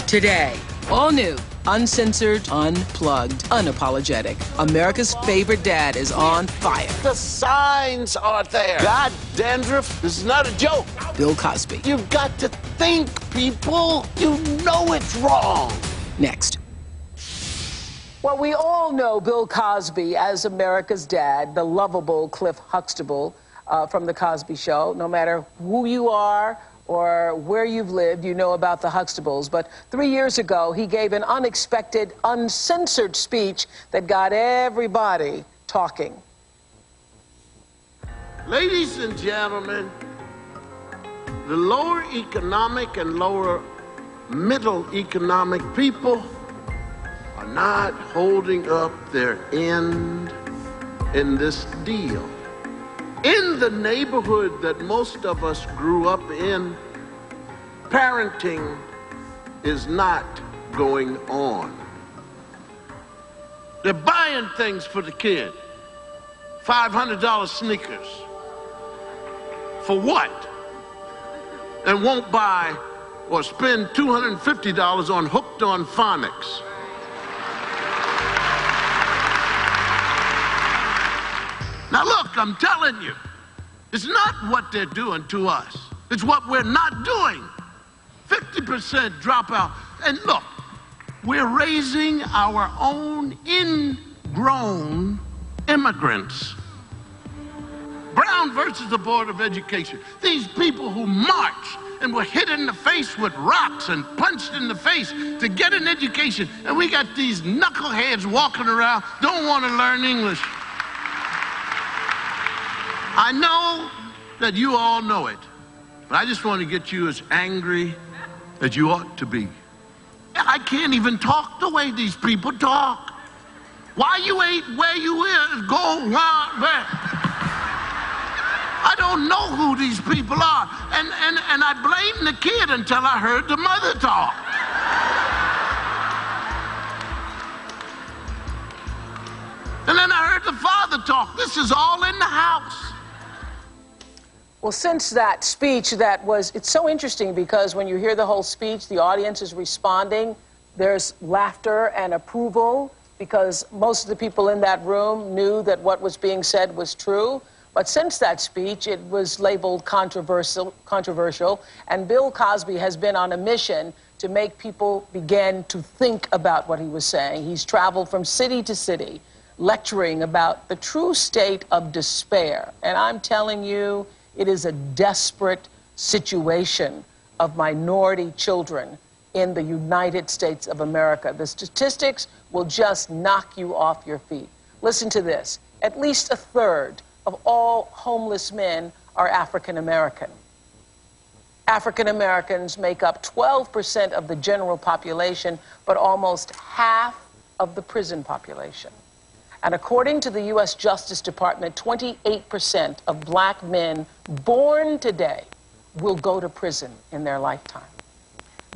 Today, all new, uncensored, unplugged, unapologetic. America's favorite dad is on fire. The signs are there. God, dandruff, this is not a joke. Bill Cosby. You've got to think, people. You know it's wrong. Next. Well, we all know Bill Cosby as America's dad, the lovable Cliff Huxtable from The Cosby Show. No matter who you are or where you've lived, you know about the Huxtables. But 3 years ago, he gave an unexpected, uncensored speech that got everybody talking. Ladies and gentlemen, the lower economic and lower middle economic people are not holding up their end in this deal. In the neighborhood that most of us grew up in, parenting is not going on. They're buying things for the kid. $500 sneakers. For what? And won't buy or spend $250 on Hooked on Phonics. Now look, I'm telling you, it's not what they're doing to us. It's what we're not doing. 50% dropout. And look, we're raising our own ingrown immigrants. Brown versus the Board of Education. These people who marched and were hit in the face with rocks and punched in the face to get an education. And we got these knuckleheads walking around, don't want to learn English. I know that you all know it, but I just want to get you as angry as you ought to be. I can't even talk the way these people talk. Why you ain't where you is, go where? I don't know who these people are. And I blamed the kid until I heard the mother talk. And then I heard the father talk. This is all in the house. Well, since that speech, it's so interesting because when you hear the whole speech, the audience is responding. There's laughter and approval because most of the people in that room knew that what was being said was true. But since that speech, it was labeled controversial, and Bill Cosby has been on a mission to make people begin to think about what he was saying. He's traveled from city to city, lecturing about the true state of despair. And I'm telling you, it is a desperate situation of minority children in the United States of America. The statistics will just knock you off your feet. Listen to this. At least a third of all homeless men are African American. African Americans make up 12% of the general population, but almost half of the prison population. And according to the U.S. Justice Department, 28% of black men born today will go to prison in their lifetime.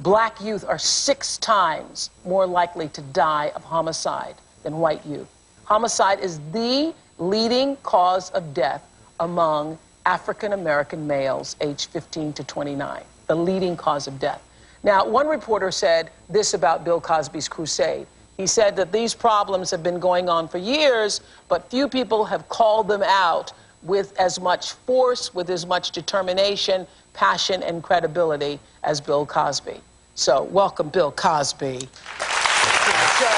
Black youth are 6 times more likely to die of homicide than white youth. Homicide is the leading cause of death among African American males aged 15 to 29, the leading cause of death. Now, one reporter said this about Bill Cosby's crusade. He said that these problems have been going on for years, but few people have called them out with as much force, with as much determination, passion, and credibility as Bill Cosby. So, welcome, Bill Cosby, to the show.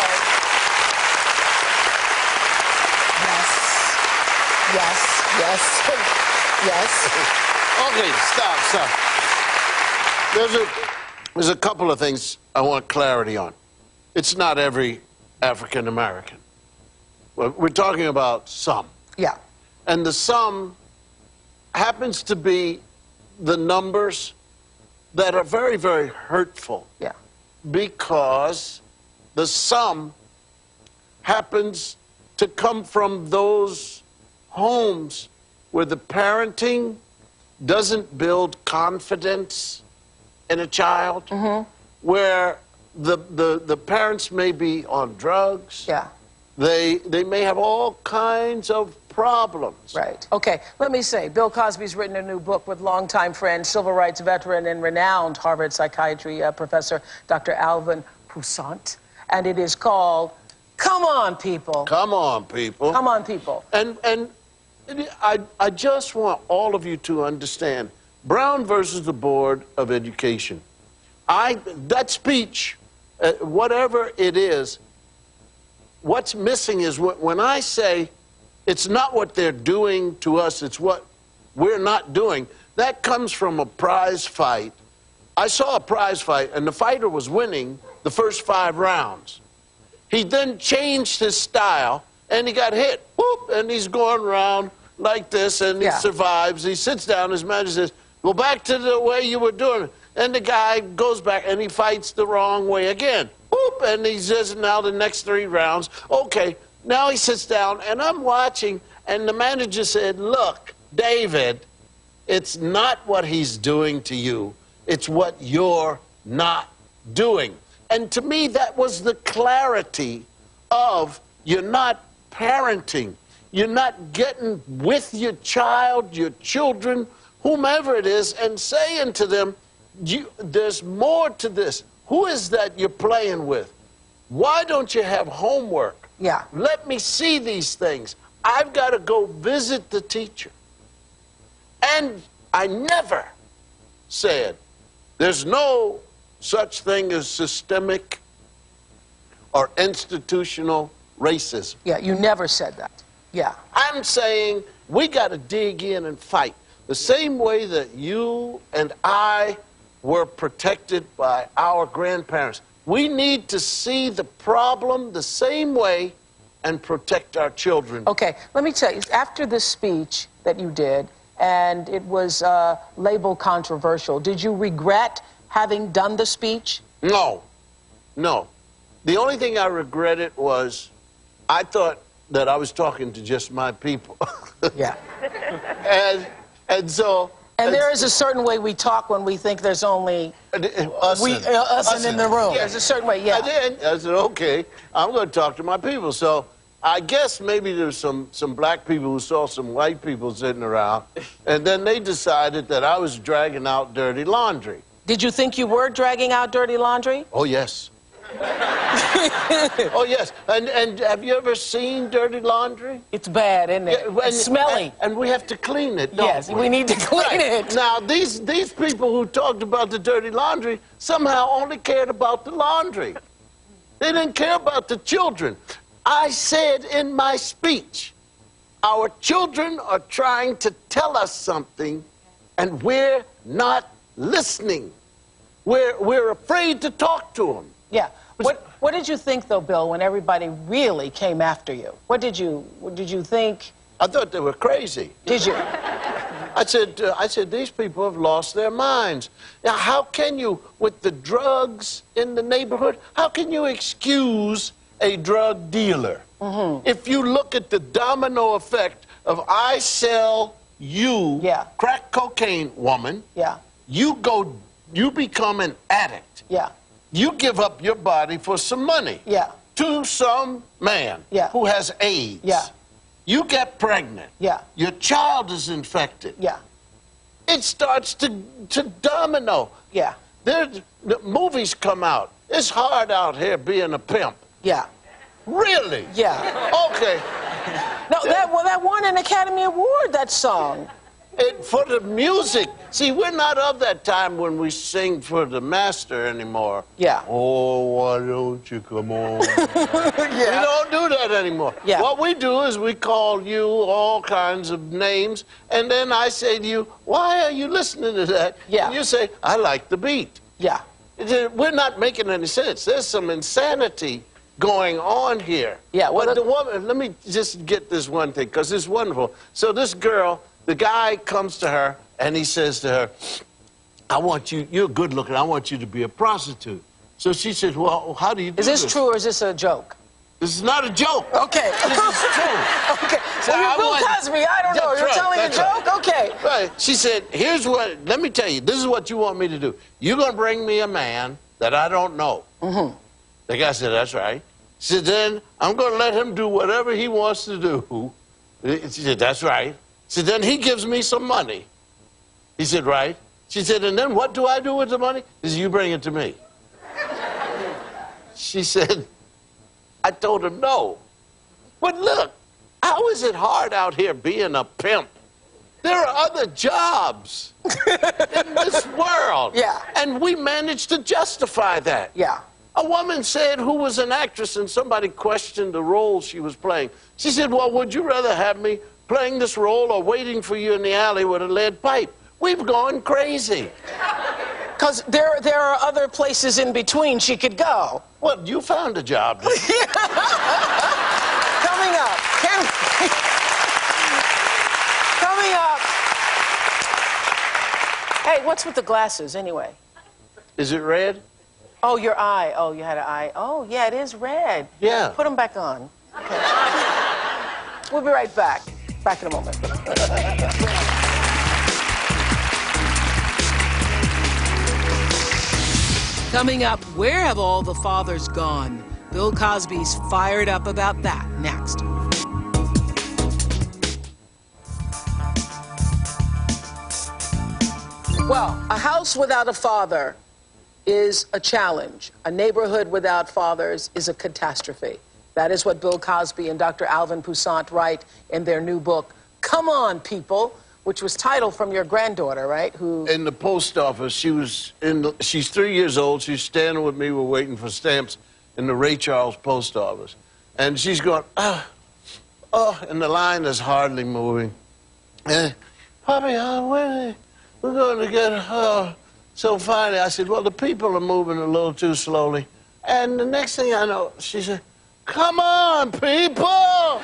Yes. Okay, stop. There's a couple of things I want clarity on. It's not every African American. We're talking about some. Yeah. And the sum happens to be the numbers that are very, very hurtful. Yeah. Because the sum happens to come from those homes where the parenting doesn't build confidence in a child, where the parents may be on drugs. Yeah. They may have all kinds of problems. Right. Okay, let me say, Bill Cosby's written a new book with longtime friend, civil rights veteran, and renowned Harvard psychiatry professor, Dr. Alvin Poussant, and it is called Come On, People. Come on, people. Come on, people. And I just want all of you to understand, Brown versus the Board of Education. That speech, whatever it is, what's missing is when I say it's not what they're doing to us, it's what we're not doing. That comes from a prize fight. I saw a prize fight, and the fighter was winning the first 5 rounds. He then changed his style, and he got hit. Whoop, and he's going around like this, and he survives. He sits down, his manager says, go back to the way you were doing it. And the guy goes back, and he fights the wrong way again. Whoop, and he says, now the next 3 rounds. Okay, now he sits down, and I'm watching, and the manager said, look, David, it's not what he's doing to you. It's what you're not doing. And to me, that was the clarity of you're not parenting. You're not getting with your child, your children, whomever it is, and saying to them, there's more to this. Who is that you're playing with? Why don't you have homework? Yeah. Let me see these things. I've got to go visit the teacher. And I never said there's no such thing as systemic or institutional racism. Yeah, you never said that. Yeah. I'm saying we got to dig in and fight. The same way that you and I were protected by our grandparents. We need to see the problem the same way and protect our children. Okay, let me tell you, after this speech that you did, and it was labeled controversial, did you regret having done the speech? No, no. The only thing I regretted was I thought that I was talking to just my people. Yeah. and so... And there is a certain way we talk when we think there's only us in the room. Yeah. There's a certain way, yeah. I said, okay, I'm going to talk to my people. So I guess maybe there's some black people who saw some white people sitting around, and then they decided that I was dragging out dirty laundry. Did you think you were dragging out dirty laundry? Oh, yes. Oh, yes. And have you ever seen dirty laundry? It's bad, isn't it? Yeah, it's smelly. And we have to clean it, yes, we need to clean it. Now, these people who talked about the dirty laundry somehow only cared about the laundry. They didn't care about the children. I said in my speech, our children are trying to tell us something, and we're not listening. We're afraid to talk to them. Yeah. What did you think, though, Bill, when everybody really came after you? What did you think? I thought they were crazy. Did you? I said, these people have lost their minds. Now, how can you, with the drugs in the neighborhood, how can you excuse a drug dealer? Mm-hmm. If you look at the domino effect of I sell you crack cocaine, woman, you become an addict. Yeah. You give up your body for some money to some man who has AIDS. Yeah. You get pregnant. Yeah. Your child is infected. Yeah. It starts to domino. Yeah. The movies come out. It's hard out here being a pimp. Yeah. Really? Yeah. Okay. No, that won an Academy Award, that song. For the music. See, we're not of that time when we sing for the master anymore. Yeah. Oh, why don't you come on? We don't do that anymore. Yeah. What we do is we call you all kinds of names, and then I say to you, why are you listening to that? Yeah. And you say, I like the beat. Yeah. We're not making any sense. There's some insanity going on here. Yeah. Well, but the woman, let me just get this one thing, because it's wonderful. So this girl, the guy comes to her, and he says to her, I want you, you're good looking, I want you to be a prostitute. So she says, well, how do you do this? Is this true or is this a joke? This is not a joke. Okay. This is true. Okay. So you're Bill Cosby, I don't know. You're telling a joke? Okay. Right. She said, here's what, let me tell you, this is what you want me to do. You're going to bring me a man that I don't know. Mm-hmm. The guy said, that's right. She said, then I'm going to let him do whatever he wants to do. She said, that's right. She said, then he gives me some money. He said, right. She said, and then what do I do with the money? He said, you bring it to me. She said, I told him no. But look, how is it hard out here being a pimp? There are other jobs in this world. Yeah. And we managed to justify that. Yeah. A woman said, who was an actress, and somebody questioned the role she was playing. She said, well, would you rather have me playing this role or waiting for you in the alley with a lead pipe? We've gone crazy. Because there are other places in between she could go. Well, you found a job. Coming up. Coming up. Hey, what's with the glasses, anyway? Is it red? Oh, your eye. Oh, you had an eye. Oh, yeah, it is red. Yeah. Put them back on. Okay. We'll be right back. Back in a moment. Coming up, where have all the fathers gone? Bill Cosby's fired up about that next. Well, a house without a father is a challenge. A neighborhood without fathers is a catastrophe. That is what Bill Cosby and Dr. Alvin Poussant write in their new book, Come On, People, which was titled from your granddaughter, right? Who in the post office, she's 3 years old. She's standing with me. We're waiting for stamps in the Ray Charles post office. And she's going, and the line is hardly moving. And, Poppy, we're going to get, so finally I said, well, the people are moving a little too slowly. And the next thing I know, she said, come on, people!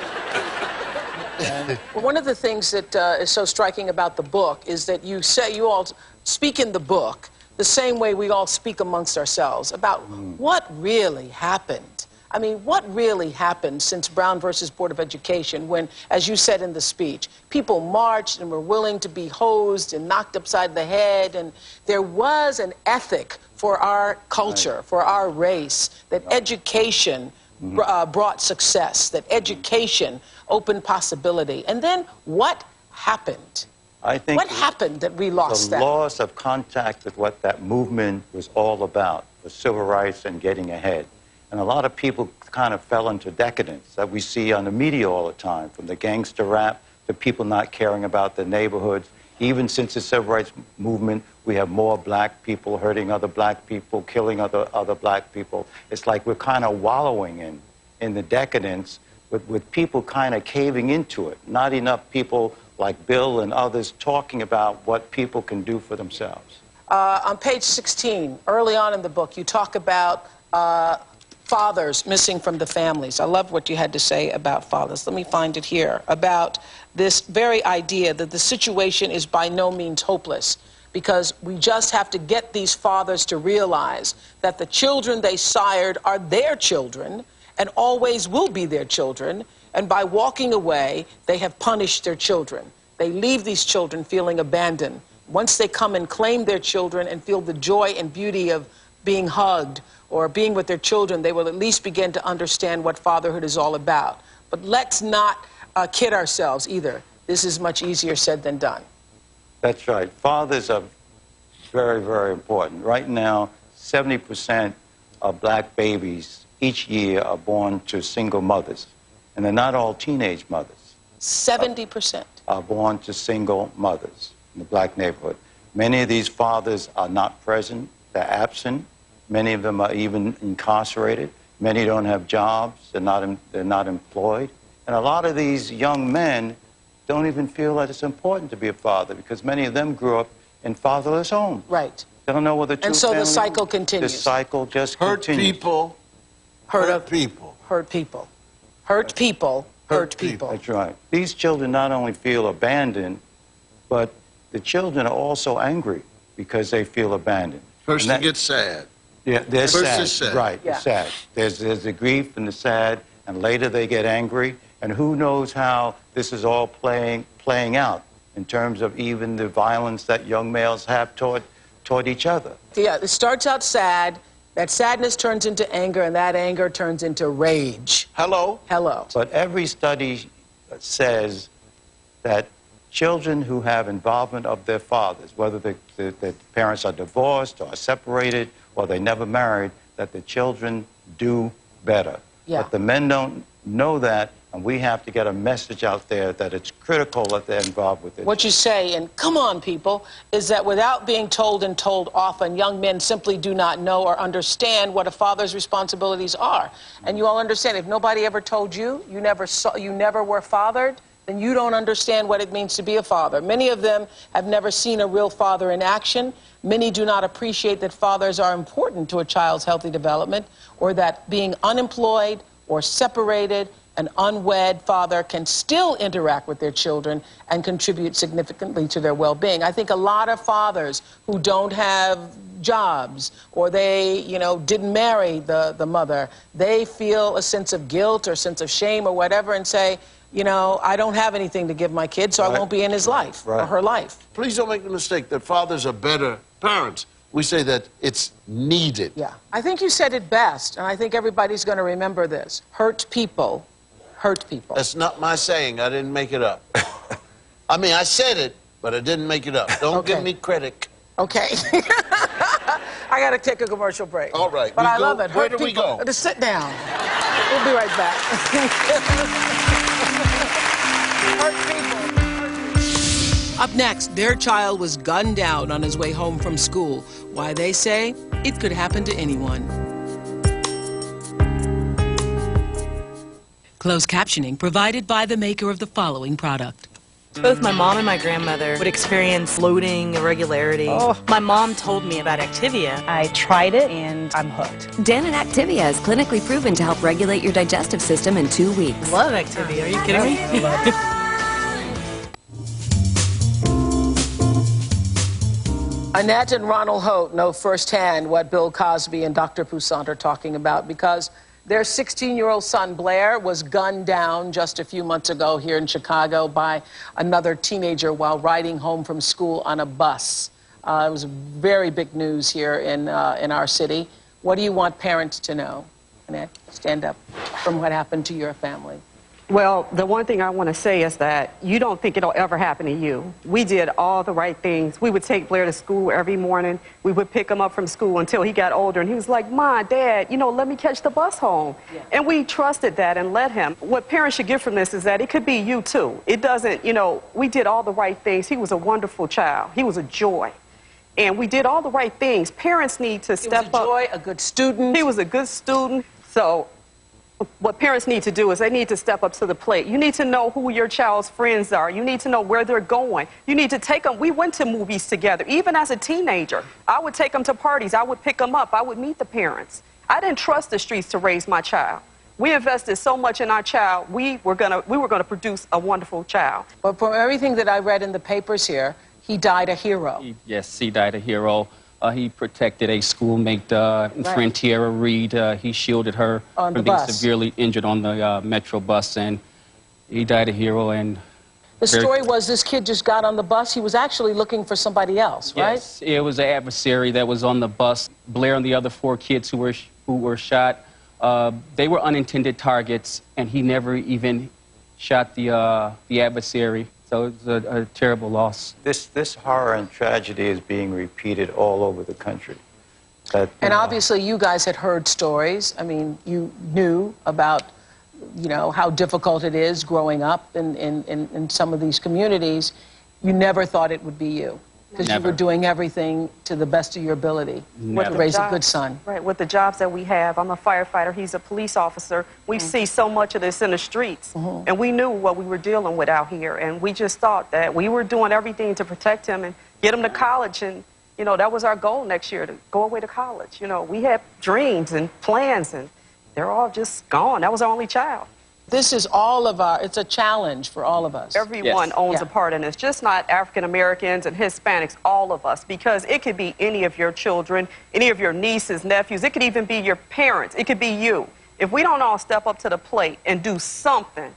Well, one of the things that is so striking about the book is that you all speak in the book the same way we all speak amongst ourselves about what really happened. I mean, what really happened since Brown versus Board of Education when, as you said in the speech, people marched and were willing to be hosed and knocked upside the head, and there was an ethic for our culture, for our race, that education brought success, that education opened possibility. And then what happened? I think what happened that we lost that? The loss of contact with what that movement was all about, was civil rights and getting ahead. And a lot of people kind of fell into decadence that we see on the media all the time, from the gangster rap to people not caring about their neighborhoods. Even since the civil rights movement, we have more black people hurting other black people, killing other black people. It's like we're kind of wallowing in the decadence with people kind of caving into it. Not enough people like Bill and others talking about what people can do for themselves. On page 16, early on in the book, you talk about fathers missing from the families. I love what you had to say about fathers. Let me find it here, about this very idea that the situation is by no means hopeless, because we just have to get these fathers to realize that the children they sired are their children and always will be their children, and by walking away, they have punished their children. They leave these children feeling abandoned. Once they come and claim their children and feel the joy and beauty of being hugged or being with their children, they will at least begin to understand what fatherhood is all about. But let's not kid ourselves either. This is much easier said than done. That's right. Fathers are very, very important. Right now, 70% of black babies each year are born to single mothers. And they're not all teenage mothers. 70%? Are born to single mothers in the black neighborhood. Many of these fathers are not present. They're absent. Many of them are even incarcerated. Many don't have jobs. They're not employed. And a lot of these young men don't even feel that it's important to be a father, because many of them grew up in fatherless homes. Right. They don't know whether to. And so the cycle continues. The cycle just hurt continues. People. Hurt people. Hurt people. Hurt people. Hurt people. That's right. These children not only feel abandoned, but the children are also angry because they feel abandoned. First they get sad. Yeah, they're First sad. it's sad. Right, Yeah. it's sad. There's the grief and the sad, and later they get angry. And who knows how this is all playing out in terms of even the violence that young males have toward each other. Yeah, it starts out sad. That sadness turns into anger, and that anger turns into rage. Hello? Hello. But every study says that children who have involvement of their fathers, whether the parents are divorced or separated or they never married, that the children do better. Yeah. But the men don't know that, and we have to get a message out there that it's critical that they're involved with it. What you say, and come on, people, is that without being told and told often, young men simply do not know or understand what a father's responsibilities are. And you all understand, if nobody ever told you, you never were fathered, then you don't understand what it means to be a father. Many of them have never seen a real father in action. Many do not appreciate that fathers are important to a child's healthy development, or that being unemployed or separated, an unwed father can still interact with their children and contribute significantly to their well-being. I think a lot of fathers who don't have jobs, or they, didn't marry the mother, they feel a sense of guilt or sense of shame or whatever and say, I don't have anything to give my kid, so I won't be in his life or her life. Please don't make the mistake that fathers are better parents. We say that it's needed. Yeah. I think you said it best, and I think everybody's going to remember this. Hurt people hurt people. That's not my saying. I didn't make it up. I mean, I said it, but I didn't make it up. Don't give me credit. Okay. I got to take a commercial break. All right. But I love it. Where Hurt do we people. go? Just sit down. We'll be right back. Hurt people. Up next, their child was gunned down on his way home from school. Why they say it could happen to anyone. Closed captioning provided by the maker of the following product. Both my mom and my grandmother would experience bloating, irregularity. Oh. My mom told me about Activia. I tried it and I'm hooked. Danon Activia is clinically proven to help regulate your digestive system in 2 weeks. Love Activia. Are you kidding me? Annette and Ronald Holt know firsthand what Bill Cosby and Dr. Poussaint are talking about, because their 16-year-old son, Blair, was gunned down just a few months ago here in Chicago by another teenager while riding home from school on a bus. It was very big news here in our city. What do you want parents to know? Annette, stand up, from what happened to your family. Well, the one thing I want to say is that you don't think it'll ever happen to you. We did all the right things. We would take Blair to school every morning. We would pick him up from school until he got older, and he was like, "Mom, Dad, let me catch the bus home." Yeah. And we trusted that and let him. What parents should get from this is that it could be you too. It doesn't, we did all the right things. He was a wonderful child. He was a joy. And we did all the right things. Parents need to step up. He was a joy, a good student. He was a good student. So what parents need to do is they need to step up to the plate. You need to know who your child's friends are. You need to know where they're going. You need to take them. We went to movies together. Even as a teenager, I would take them to parties. I would pick them up. I would meet the parents. I didn't trust the streets to raise my child. We invested so much in our child. We were gonna produce a wonderful child. But from everything that I read in the papers here, he died a hero. Yes, he died a hero. He protected a schoolmate, friend Tierra Reed. He shielded her from being severely injured on the Metro bus, and he died a hero. And the story was this kid just got on the bus. He was actually looking for somebody else, right? Yes, it was an adversary that was on the bus. Blair and the other 4 kids who were shot, they were unintended targets, and he never even shot the adversary. So it's a terrible loss. This horror and tragedy is being repeated all over the country. And obviously you guys had heard stories. I mean, you knew about, how difficult it is growing up in some of these communities. You never thought it would be you, because you were doing everything to the best of your ability to raise a good son. Right, with the jobs that we have. I'm a firefighter, he's a police officer. We see so much of this in the streets, and we knew what we were dealing with out here, and we just thought that we were doing everything to protect him and get him to college, and that was our goal next year, to go away to college. We had dreams and plans, and they're all just gone. That was our only child. This is it's a challenge for all of us. Everyone owns a part in this, just not African Americans and Hispanics, all of us, because it could be any of your children, any of your nieces, nephews, it could even be your parents, it could be you. If we don't all step up to the plate and do something,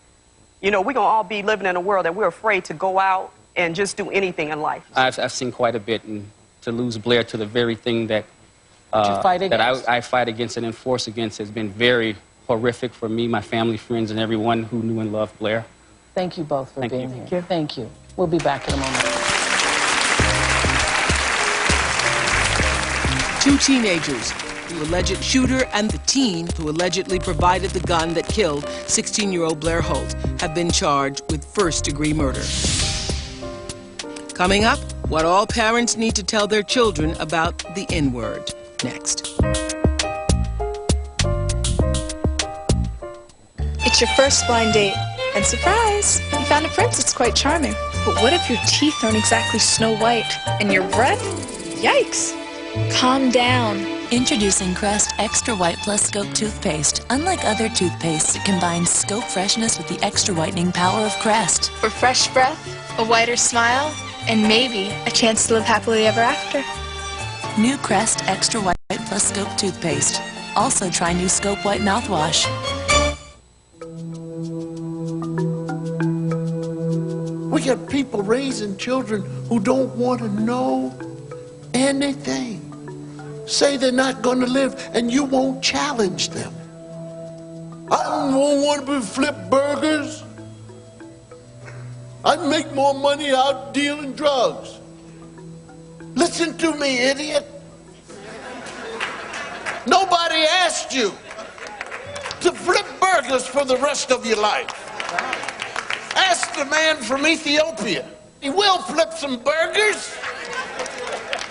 we're going to all be living in a world that we're afraid to go out and just do anything in life. I've seen quite a bit, and to lose Blair to the very thing that, I fight against and enforce against has been very horrific for me, my family, friends, and everyone who knew and loved Blair. Thank you both for being here. Thank you. Thank you. We'll be back in a moment. Two teenagers, the alleged shooter and the teen who allegedly provided the gun that killed 16-year-old Blair Holt, have been charged with first-degree murder. Coming up, what all parents need to tell their children about the N-word. Next. It's your first blind date, and surprise, you found a prince that's quite charming. But what if your teeth aren't exactly Snow White? And your breath? Yikes! Calm down. Introducing Crest Extra White Plus Scope Toothpaste. Unlike other toothpastes, it combines scope freshness with the extra whitening power of Crest. For fresh breath, a whiter smile, and maybe a chance to live happily ever after. New Crest Extra White Plus Scope Toothpaste. Also try new Scope White Mouthwash. We got people raising children who don't want to know anything. Say they're not going to live, and you won't challenge them. I don't want to flip burgers. I'd make more money out dealing drugs. Listen to me, idiot. Nobody asked you to flip burgers for the rest of your life. Ask the man from Ethiopia. He will flip some burgers.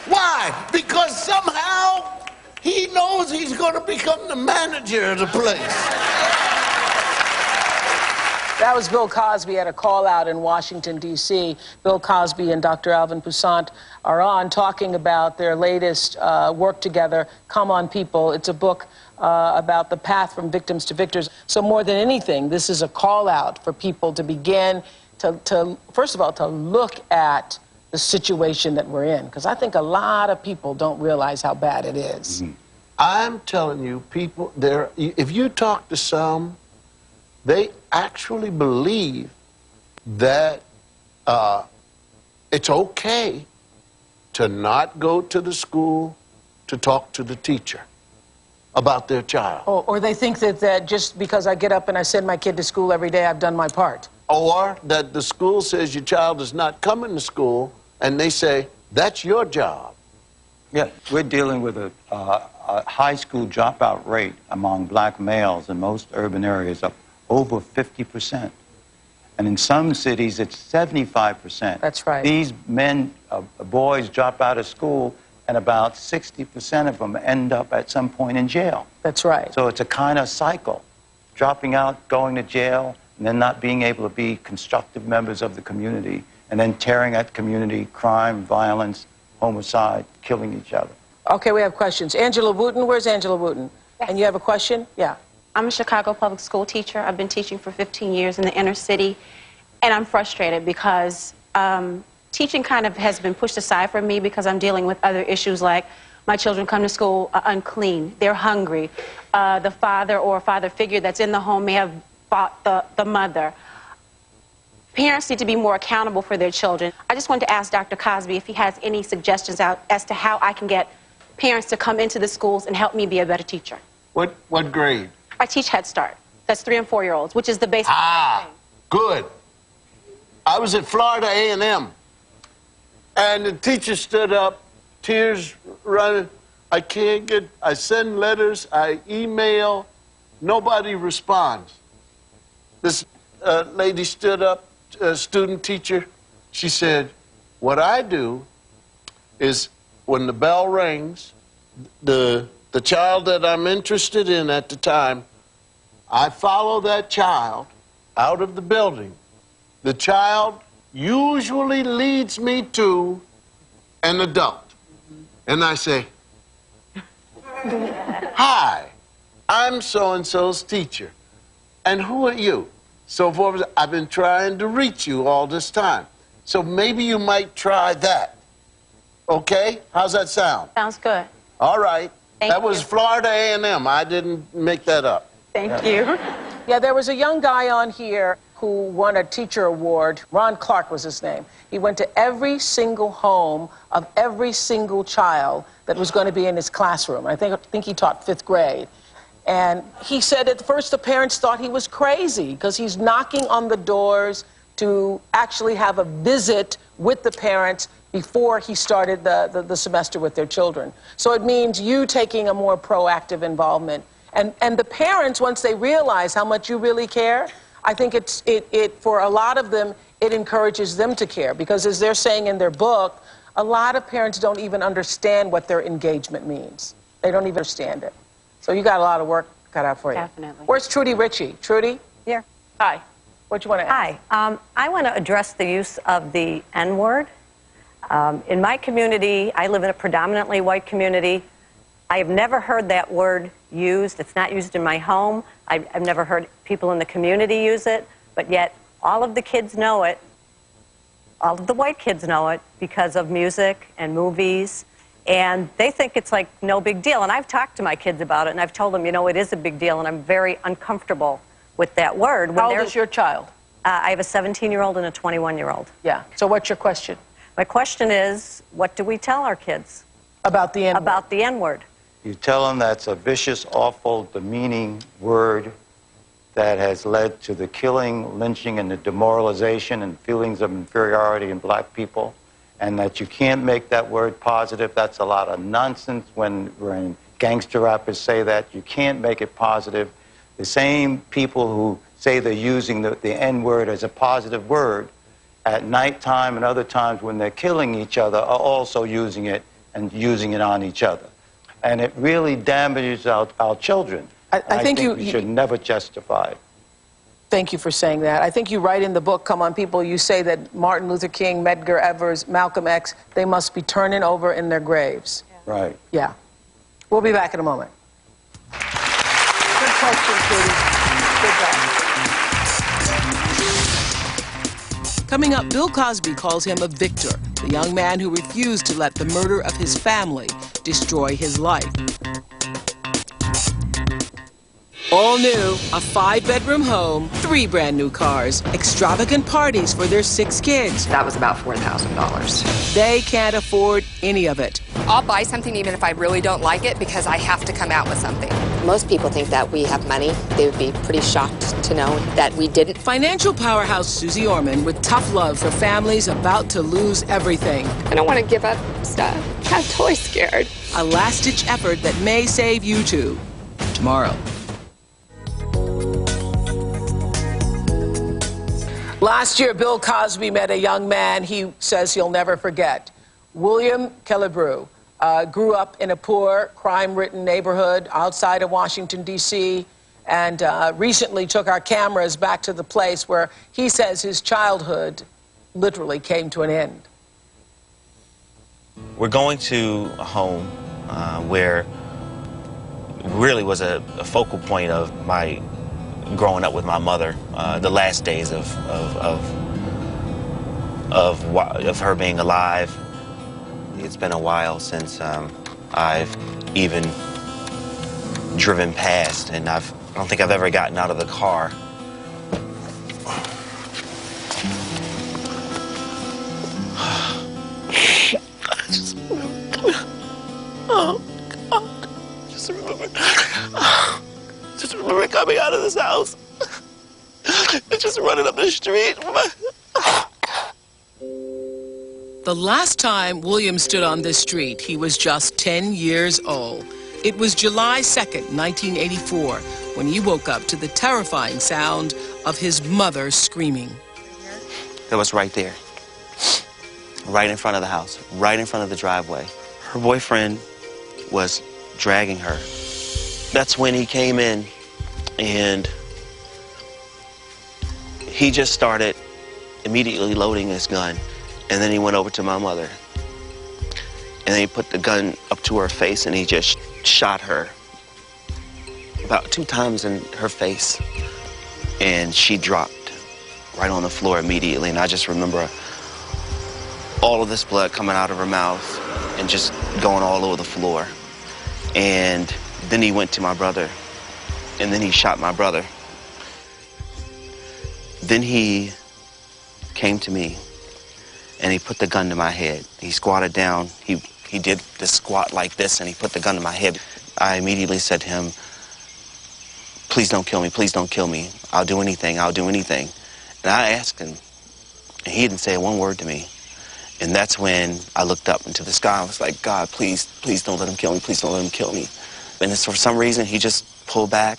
Why? Because somehow he knows he's going to become the manager of the place. That was Bill Cosby at a call-out in Washington, D.C. Bill Cosby and Dr. Alvin Poussant are on talking about their latest work together, Come On People. It's a book about the path from victims to victors. So more than anything, this is a call-out for people to begin to first of all, to look at the situation that we're in. Because I think a lot of people don't realize how bad it is. Mm-hmm. I'm telling you, people, if you talk to some, they actually believe that it's okay to not go to the school to talk to the teacher about their child. Or they think that just because I get up and I send my kid to school every day, I've done my part. Or that the school says your child is not coming to school, and they say, that's your job. Yeah, we're dealing with a high school dropout rate among black males in most urban areas of over 50%. And in some cities, it's 75%. That's right. These boys drop out of school, and about 60% of them end up at some point in jail. That's right. So it's a kind of cycle. Dropping out, going to jail, and then not being able to be constructive members of the community, and then tearing at community, crime, violence, homicide, killing each other. Okay, we have questions. Angela Wooten, where's Angela Wooten? Yes. And you have a question? Yeah. I'm a Chicago public school teacher. I've been teaching for 15 years in the inner city, and I'm frustrated because teaching kind of has been pushed aside from me because I'm dealing with other issues like my children come to school unclean, they're hungry, the father or father figure that's in the home may have fought the mother. Parents need to be more accountable for their children. I just wanted to ask Dr. Cosby if he has any suggestions out as to how I can get parents to come into the schools and help me be a better teacher. What grade? I teach Head Start. That's 3- and 4-year-olds, which is the basic thing. Good. I was at Florida A&M, and the teacher stood up, tears running. I send letters, I email, nobody responds. This lady stood up, student teacher. She said, what I do is when the bell rings, the child that I'm interested in at the time, I follow that child out of the building. The child usually leads me to an adult. And I say, hi, I'm so-and-so's teacher. And who are you? So forth. I've been trying to reach you all this time. So maybe you might try that. Okay? How's that sound? Sounds good. All right. Thank That was you. Florida A&M. I didn't make that up. Thank you. Yeah, there was a young guy on here who won a teacher award. Ron Clark was his name. He went to every single home of every single child that was going to be in his classroom. I think he taught 5th grade. And he said at first the parents thought he was crazy because he's knocking on the doors to actually have a visit with the parents before he started the semester with their children. So it means you taking a more proactive involvement. And the parents, once they realize how much you really care, I think for a lot of them, it encourages them to care. Because as they're saying in their book, a lot of parents don't even understand what their engagement means. They don't even understand it. So you got a lot of work cut out for you. Definitely. Where's Trudy Ritchie? Trudy? Here. Hi. What you want to ask? Hi. I want to address the use of the N-word. In my community, I live in a predominantly white community. I have never heard that word used. It's not used in my home. I've never heard people in the community use it, but yet all of the kids know it. All of the white kids know it because of music and movies, and they think it's like no big deal. And I've talked to my kids about it, and I've told them, you know, it is a big deal, and I'm very uncomfortable with that word. How old is your child? I have a 17-year-old and a 21-year-old. Yeah. So what's your question? My question is, what do we tell our kids? About the N-word. About the N-word. You tell them that's a vicious, awful, demeaning word that has led to the killing, lynching, and the demoralization and feelings of inferiority in black people, and that you can't make that word positive. That's a lot of nonsense when gangster rappers say that. You can't make it positive. The same people who say they're using the N-word as a positive word at nighttime and other times when they're killing each other are also using it and using it on each other. And it really damages our children. I think we should never justify it. Thank you for saying that. I think you write in the book, Come On People, you say that Martin Luther King, Medgar Evers, Malcolm X, they must be turning over in their graves. Yeah. Right. Yeah. We'll be back in a moment. Good question, Katie. Good job. Coming up, Bill Cosby calls him a victor, the young man who refused to let the murder of his family destroy his life. All new, a 5-bedroom home, 3 brand new cars, extravagant parties for their 6 kids. That was about $4,000. They can't afford any of it. I'll buy something even if I really don't like it because I have to come out with something. Most people think that we have money. They would be pretty shocked to know that we didn't. Financial powerhouse Susie Orman with tough love for families about to lose everything. I don't want to give up stuff. I'm totally scared. A last-ditch effort that may save you too. Tomorrow. Last year, Bill Cosby met a young man he says he'll never forget. William Killebrew grew up in a poor, crime-ridden neighborhood outside of Washington, D.C., and recently took our cameras back to the place where he says his childhood literally came to an end. We're going to a home where really was a focal point of my growing up with my mother, the last days of her being alive. It's been a while since I've even driven past, and I don't think I've ever gotten out of the car. I just remember, oh God, just remember coming out of this house and just running up the street. The last time William stood on this street, he was just 10 years old. It was July 2nd, 1984, when he woke up to the terrifying sound of his mother screaming. It was right there, right in front of the house, right in front of the driveway. Her boyfriend was dragging her. That's when he came in, and he just started immediately loading his gun. And then he went over to my mother, and then he put the gun up to her face, and he just shot her about 2 times in her face, and she dropped right on the floor immediately. And I just remember all of this blood coming out of her mouth and just going all over the floor. And then he went to my brother, and then he shot my brother. Then he came to me, and he put the gun to my head. He squatted down. He did the squat like this, and he put the gun to my head. I immediately said to him, please don't kill me, please don't kill me. I'll do anything, I'll do anything. And I asked him, And he didn't say one word to me. And that's when I looked up into the sky. I was like, God, please, please don't let him kill me. Please don't let him kill me. And for some reason, he just pulled back.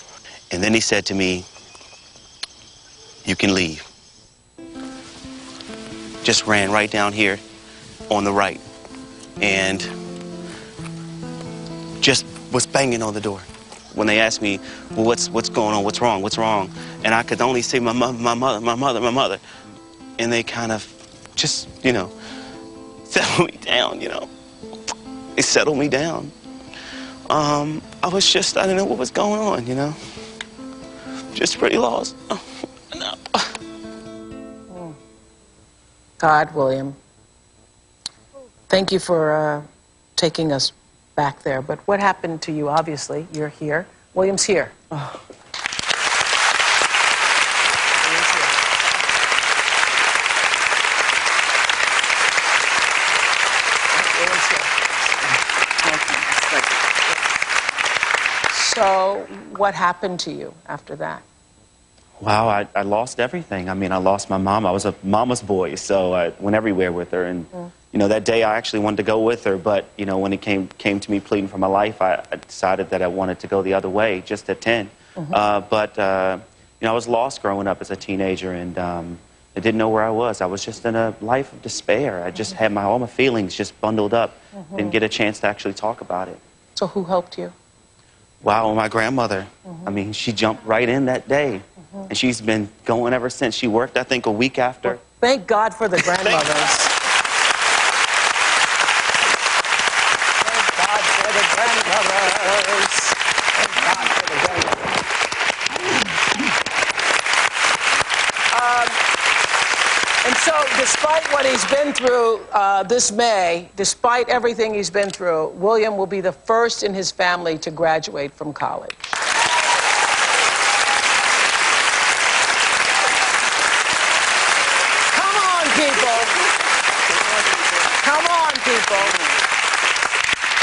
And then he said to me, you can leave. Just ran right down here on the right. And just was banging on the door. When they asked me, well, what's going on? What's wrong? What's wrong? And I could only say my mother. And they kind of just, you know, settled me down, you know. They settled me down. I didn't know what was going on, you know. Just pretty lost. No. God, William, thank you for taking us back there. But what happened to you? Obviously, you're here. William's here. Oh. So, what happened to you after that? Wow, I lost everything. I mean, I lost my mom. I was a mama's boy, so I went everywhere with her. And, you know, that day I actually wanted to go with her, but, you know, when it came to me pleading for my life, I decided that I wanted to go the other way, just at 10. You know, I was lost growing up as a teenager, and I didn't know where I was. I was just in a life of despair. I just had all my feelings just bundled up, didn't get a chance to actually talk about it. So who helped you? Wow, my grandmother. I mean, she jumped right in that day. And she's been going ever since. She worked, I think, a week after. Well, thank God for the grandmothers. Thank God for the grandmothers. Thank God for the grandmothers. And so, despite what he's been through this May, despite everything he's been through, William will be the first in his family to graduate from college.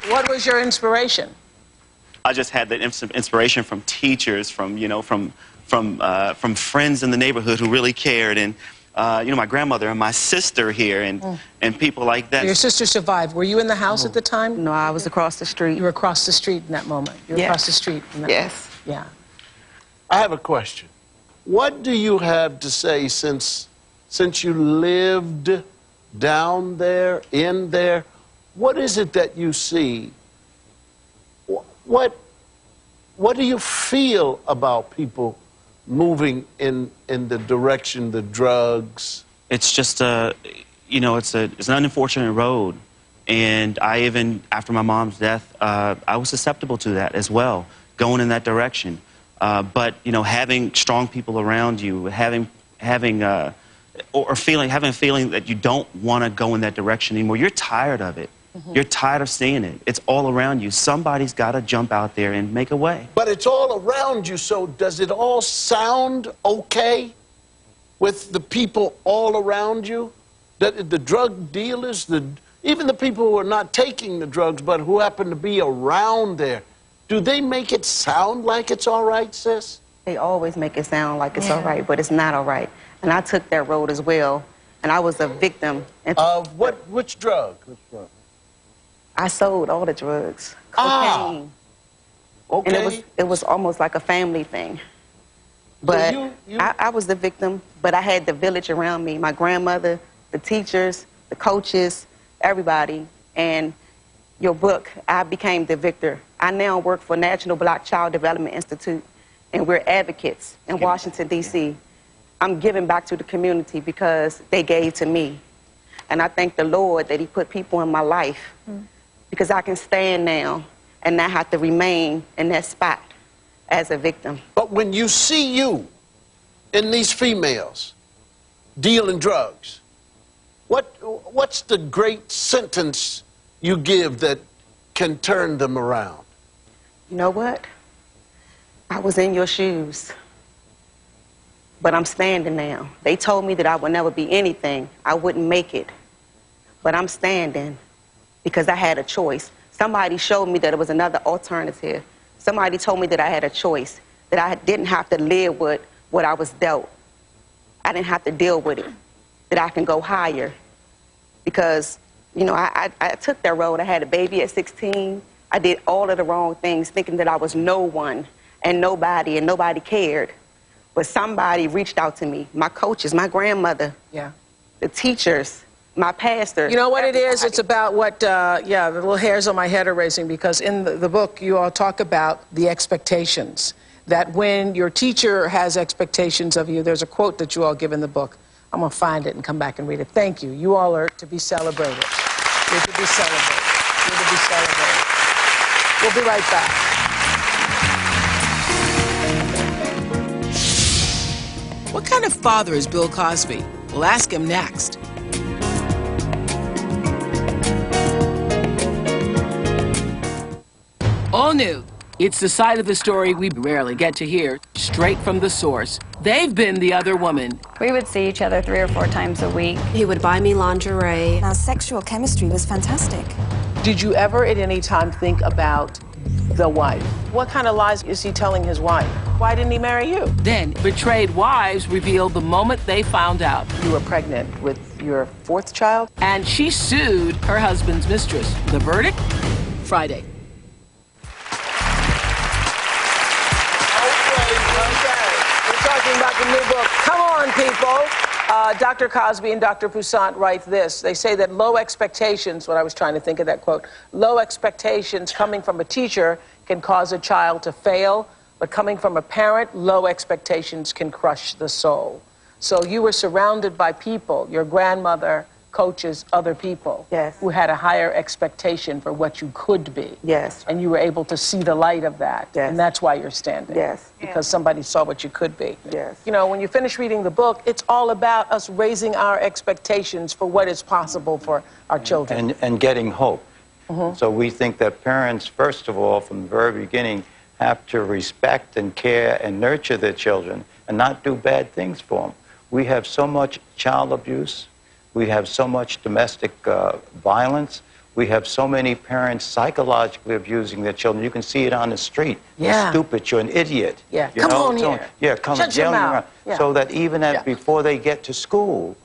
What was your inspiration? I just had that inspiration from teachers, from, you know, from friends in the neighborhood who really cared, and you know, my grandmother and my sister here, and people like that. Your sister survived. Were you in the house at the time? No, I was across the street. You were across the street in that moment. You were across the street in that moment. Yeah. I have a question. What do you have to say since you lived down there, in there? What is it that you see? What do you feel about people moving in the direction, the drugs? It's just you know, it's an unfortunate road, and I even, after my mom's death, I was susceptible to that as well, going in that direction. But you know, having strong people around you, having a feeling that you don't want to go in that direction anymore. You're tired of it. You're tired of seeing it. It's all around you. Somebody's got to jump out there and make a way. But it's all around you, so does it all sound okay with the people all around you? The drug dealers, even the people who are not taking the drugs but who happen to be around there, do they make it sound like it's all right, sis? They always make it sound like it's all right, but it's not all right. And I took that road as well, and I was a victim. Of which drug? Which drug? I sold all the drugs. Cocaine. Okay. And it was almost like a family thing. But so I was the victim, but I had the village around me, my grandmother, the teachers, the coaches, everybody. And your book, I became the victor. I now work for National Black Child Development Institute, and we're advocates in Washington, D.C. I'm giving back to the community because they gave to me. And I thank the Lord that he put people in my life because I can stand now and not have to remain in that spot as a victim. But when you see you in these females dealing drugs, what's the great sentence you give that can turn them around? You know what? I was in your shoes, but I'm standing now. They told me that I would never be anything. I wouldn't make it. But I'm standing because I had a choice. Somebody showed me that it was another alternative. Somebody told me that I had a choice, that I didn't have to live with what I was dealt. I didn't have to deal with it. that I can go higher. Because, you know, I took that road. I had a baby at 16. I did all of the wrong things, thinking that I was no one and nobody cared. But somebody reached out to me, my coaches, my grandmother, the teachers, my pastor. You know what it is? It's about what, the little hairs on my head are raising, because in the book you all talk about the expectations. That when your teacher has expectations of you, there's a quote that you all give in the book. I'm going to find it and come back and read it. Thank you. You all are to be celebrated. You're to be celebrated. You're to be celebrated. We'll be right back. What kind of father is Bill Cosby? We'll ask him next. All new. It's the side of the story we rarely get to hear, straight from the source. They've been the other woman. We would see each other 3 or 4 times a week. He would buy me lingerie. Our sexual chemistry was fantastic. Did you ever at any time think about the wife? What kind of lies is he telling his wife? Why didn't he marry you? Then, betrayed wives revealed the moment they found out you were pregnant with your 4th child, and she sued her husband's mistress. The verdict? Friday. About the new book. Come on, people. Dr. Cosby and Dr. Poussaint write this. They say that low expectations, what I was trying to think of that quote, low expectations coming from a teacher can cause a child to fail, but coming from a parent, low expectations can crush the soul. So you were surrounded by people, your grandmother, coaches, other people, who had a higher expectation for what you could be. Yes. And you were able to see the light of that. Yes. And that's why you're standing. Yes. Because somebody saw what you could be. Yes. You know, when you finish reading the book, it's all about us raising our expectations for what is possible for our children. And getting hope. Mm-hmm. So we think that parents, first of all, from the very beginning, have to respect and care and nurture their children and not do bad things for them. We have so much child abuse. We have so much domestic violence. We have so many parents psychologically abusing their children. You can see it on the street. Yeah. You're stupid. You're an idiot. Yeah. You Come know? on here. Yeah, come Shut your yelling mouth. around. Yeah. So that even before they get to school,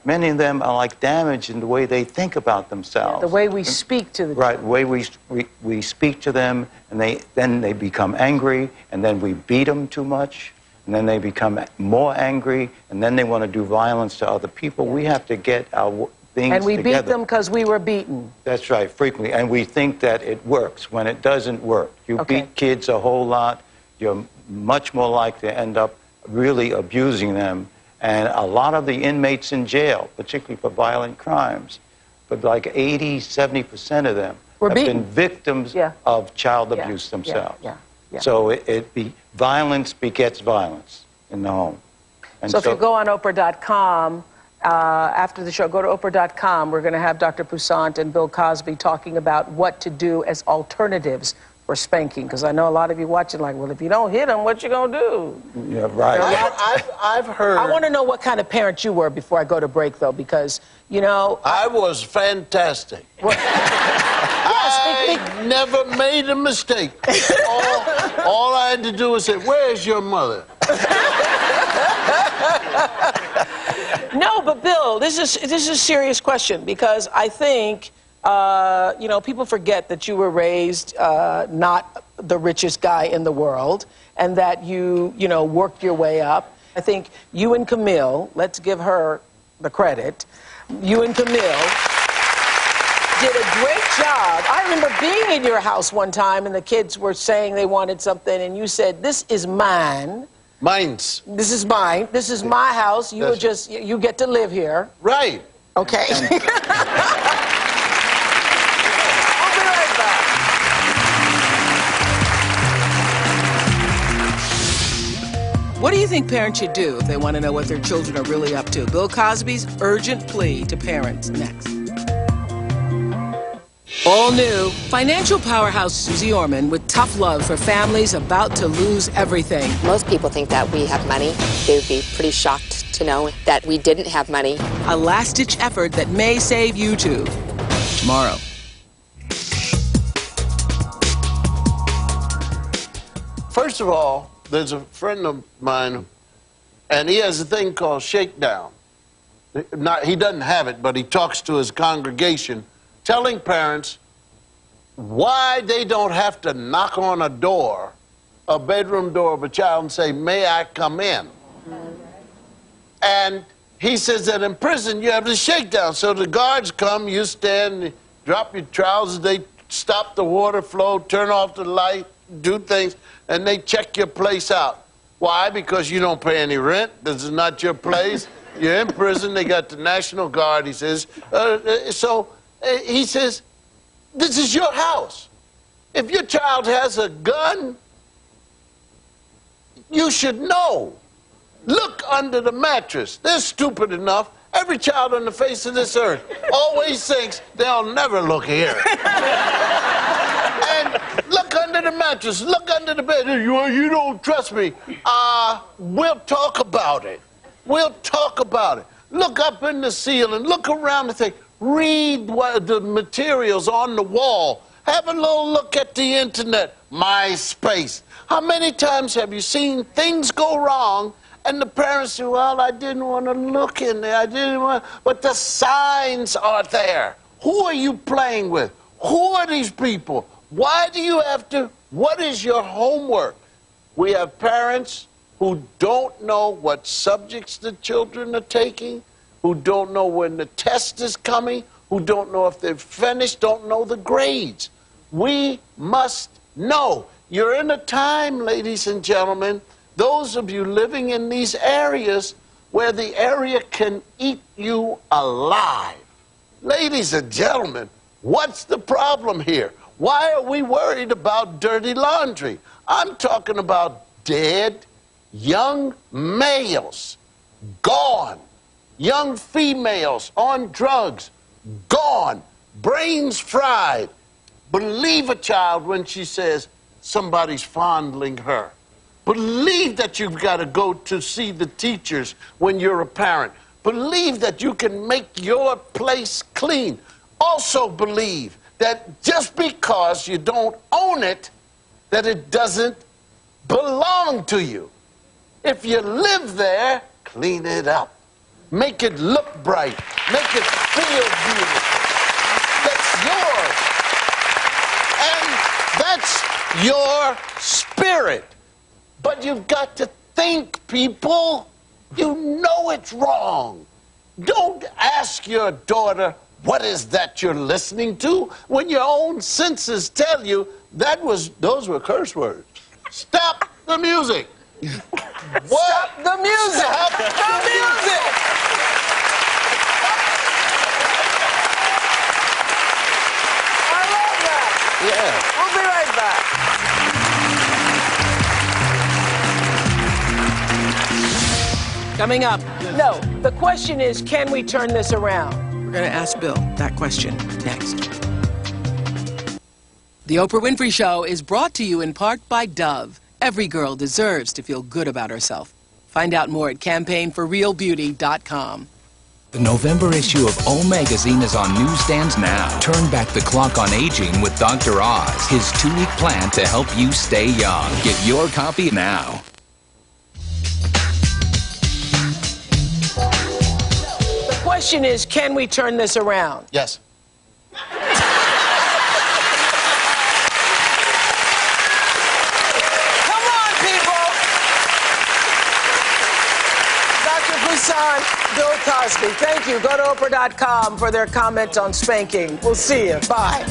many of them are like damaged in the way they think about themselves. The way we speak to the the way we speak to them, and then they become angry, and then we beat them too much. And then they become more angry, and then they want to do violence to other people. We have to get our things And we together. beat them because we were beaten. That's right, frequently. And we think that it works when it doesn't work. You beat kids a whole lot, you're much more likely to end up really abusing them. And a lot of the inmates in jail, particularly for violent crimes, but like 80, 70% of them have been victims of child abuse themselves. So violence begets violence in the home. And so if you go on Oprah.com, after the show, go to Oprah.com. We're going to have Dr. Poussaint and Bill Cosby talking about what to do as alternatives for spanking. Because I know a lot of you watching like, well, if you don't hit them, what you going to do? Yeah, right. I've heard... I want to know what kind of parent you were before I go to break, though, because, you know... I was fantastic. I never made a mistake. All I had to do was say, where's your mother? No, but Bill, this is a serious question, because I think, you know, people forget that you were raised not the richest guy in the world, and that you know, worked your way up. I think you and Camille, let's give her the credit, you and Camille did a great job. I remember being in your house one time, and the kids were saying they wanted something, and you said, this is mine. Mine's. This is mine. This is my house. You you get to live here. Right. Okay. I'll be right back. What do you think parents should do if they want to know what their children are really up to? Bill Cosby's urgent plea to parents next. All new, financial powerhouse Susie Orman with tough love for families about to lose everything. Most people think that we have money. They would be pretty shocked to know that we didn't have money. A last-ditch effort that may save you too. Tomorrow. First of all, there's a friend of mine, and he has a thing called shakedown. he doesn't have it, but he talks to his congregation, telling parents why they don't have to knock on a door, a bedroom door of a child, and say, "May I come in?" And he says that in prison you have the shakedown. So the guards come, you stand, drop your trousers, they stop the water flow, turn off the light, do things, and they check your place out. Why? Because you don't pay any rent. This is not your place. You're in prison. They got the National Guard, he says. He says, this is your house. If your child has a gun, you should know. Look under the mattress. They're stupid enough. Every child on the face of this earth always thinks they'll never look here. And look under the mattress. Look under the bed. You don't trust me. We'll talk about it. We'll talk about it. Look up in the ceiling. Look around the thing. Read the materials on the wall. Have a little look at the internet. MySpace. How many times have you seen things go wrong and the parents say, well, I didn't want to look in there. I didn't want, but the signs are there. Who are you playing with? Who are these people? Why do you have to? What is your homework? We have parents who don't know what subjects the children are taking, who don't know when the test is coming, who don't know if they've finished, don't know the grades. We must know. You're in a time, ladies and gentlemen, those of you living in these areas where the area can eat you alive. Ladies and gentlemen, what's the problem here? Why are we worried about dirty laundry? I'm talking about dead young males, gone. Young females on drugs, gone. Brains fried. Believe a child when she says somebody's fondling her. Believe that you've got to go to see the teachers when you're a parent. Believe that you can make your place clean. Also believe that just because you don't own it, that it doesn't belong to you. If you live there, clean it up. Make it look bright. Make it feel beautiful. That's yours. And that's your spirit. But you've got to think, people. You know it's wrong. Don't ask your daughter, what is that you're listening to? When your own senses tell you those were curse words. Stop the music. Stop the music. Stop the music. I love that. Yeah. We'll be right back. Coming up, no, the question is, can we turn this around? We're going to ask Bill that question next. The Oprah Winfrey Show is brought to you in part by Dove. Every girl deserves to feel good about herself. Find out more at campaignforrealbeauty.com. The November issue of O Magazine is on newsstands now. Turn back the clock on aging with Dr. Oz, his 2-week plan to help you stay young. Get your copy now. The question is, can we turn this around? Yes. Bill Cosby. Thank you. Go to Oprah.com for their comment on spanking. We'll see you. Bye.